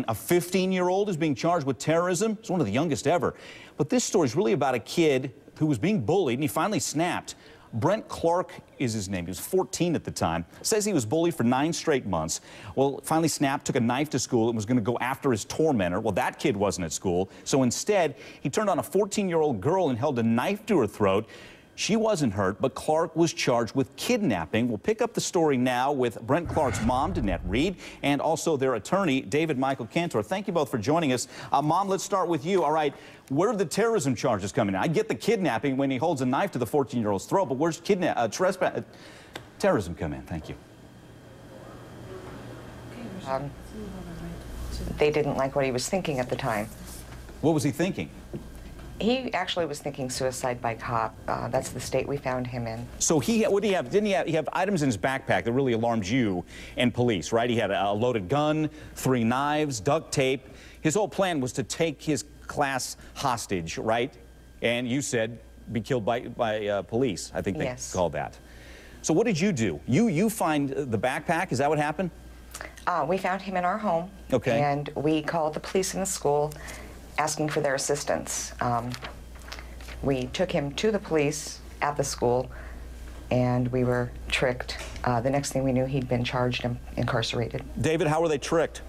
A 15-year-old is being charged with terrorism. It's one of the youngest ever. But this story is really about a kid who was being bullied, and he finally snapped. Brent Clark is his name. He was 14 at the time. Says he was bullied for 9 straight months. Well, finally snapped, took a knife to school and was going to go after his tormentor. Well, that kid wasn't at school. So instead, he turned on a 14-year-old girl and held a knife to her throat. She wasn't hurt, but Clark was charged with kidnapping. We'll pick up the story now with Brent Clark's mom, Danette Reed, and also their attorney, dmcantor. Thank you both for joining us. Mom, let's start with you. All right, where are the terrorism charges coming in? I get the kidnapping when he holds a knife to the 14-year-old's throat, but where's terrorism come in? Thank you. They didn't like what he was thinking at the time. What was he thinking? He actually was thinking suicide by cop. That's the state we found him in. So what did he have? Didn't he have items in his backpack that really alarmed you and police, right? He had a loaded gun, 3 knives, duct tape. His whole plan was to take his class hostage, right? And you said be killed by police. I think they called that. So what did you do? You find the backpack. Is that what happened? We found him in our home. Okay. And we called the police in the school, asking for their assistance. We took him to the police at the school, and we were tricked. The next thing we knew, he'd been charged and incarcerated. David, how were they tricked?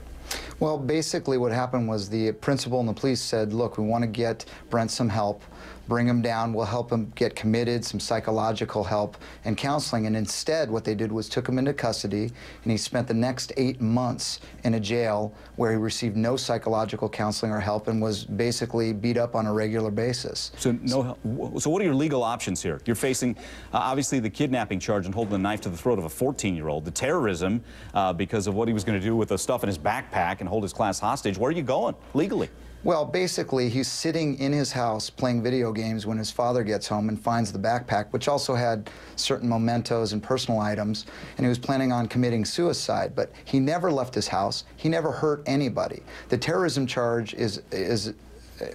Well, basically what happened was the principal and the police said, look, we want to get Brent some help, bring him down, we'll help him get committed, some psychological help and counseling. And instead what they did was took him into custody, and he spent the next 8 months in a jail where he received no psychological counseling or help and was basically beat up on a regular basis. So what are your legal options here? You're facing obviously the kidnapping charge and holding a knife to the throat of a 14-year-old, the terrorism because of what he was going to do with the stuff in his backpack and hold his class hostage. Where are you going legally? Well, basically, he's sitting in his house playing video games when his father gets home and finds the backpack, which also had certain mementos and personal items, and he was planning on committing suicide, but he never left his house. He never hurt anybody. The terrorism charge is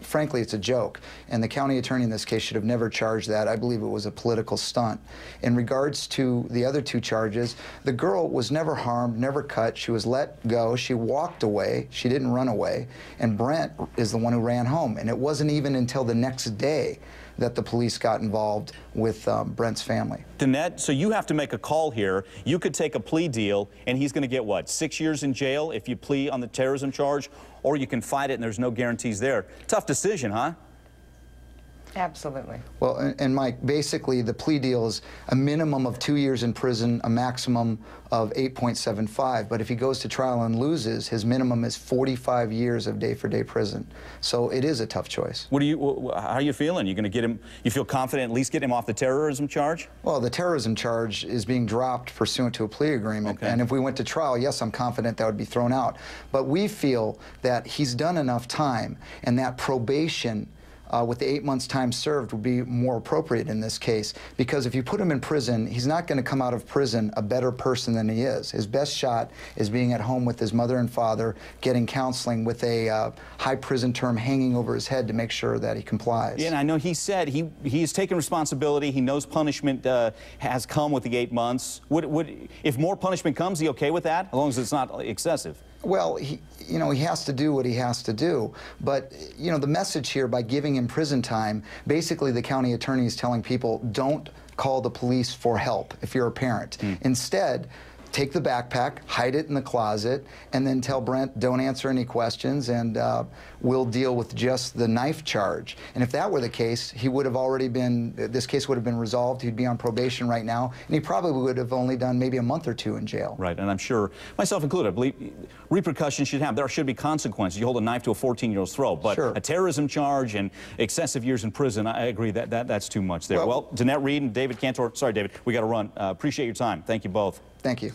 frankly, it's a joke, and the county attorney in this case should have never charged that. I believe it was a political stunt. In regards to the other 2 charges, the girl was never harmed, never cut. She was let go. She walked away. She didn't run away, and Brent is the one who ran home. And it wasn't even until the next day that the police got involved with Brent's family. Danette, so you have to make a call here. You could take a plea deal, and he's going to get, what, 6 years in jail if you plea on the terrorism charge, or you can fight it and there's no guarantees there. Tough decision, huh? Absolutely. Well, and Mike, basically the plea deal is a minimum of 2 years in prison, a maximum of 8.75. But if he goes to trial and loses, his minimum is 45 years of day-for-day prison. So it is a tough choice. How are you feeling? You going to get him? You feel confident at least get him off the terrorism charge? Well, the terrorism charge is being dropped pursuant to a plea agreement. Okay. And if we went to trial, yes, I'm confident that would be thrown out. But we feel that he's done enough time, and that probation with the 8 months time served would be more appropriate in this case, because if you put him in prison, he's not going to come out of prison a better person than he is. His best shot is being at home with his mother and father, getting counseling with a high prison term hanging over his head to make sure that he complies. Yeah, and I know he said he's taken responsibility. He knows punishment has come with the 8 months. If more punishment comes, is he okay with that, as long as it's not excessive? Well, he has to do what he has to do. But, the message here, by giving him prison time, basically the county attorney is telling people, don't call the police for help if you're a parent. Instead, take the backpack, hide it in the closet, and then tell Brent, don't answer any questions, and we'll deal with just the knife charge. And if that were the case, he would have already been, this case would have been resolved. He'd be on probation right now, and he probably would have only done maybe a month or 2 in jail. Right, and I'm sure, myself included, I believe repercussions there should be consequences. You hold a knife to a 14-year-old's throat, but a terrorism charge and excessive years in prison, I agree that's too much there. Well, Danette Reed and David Cantor, sorry, David, we got to run. Appreciate your time. Thank you both. Thank you.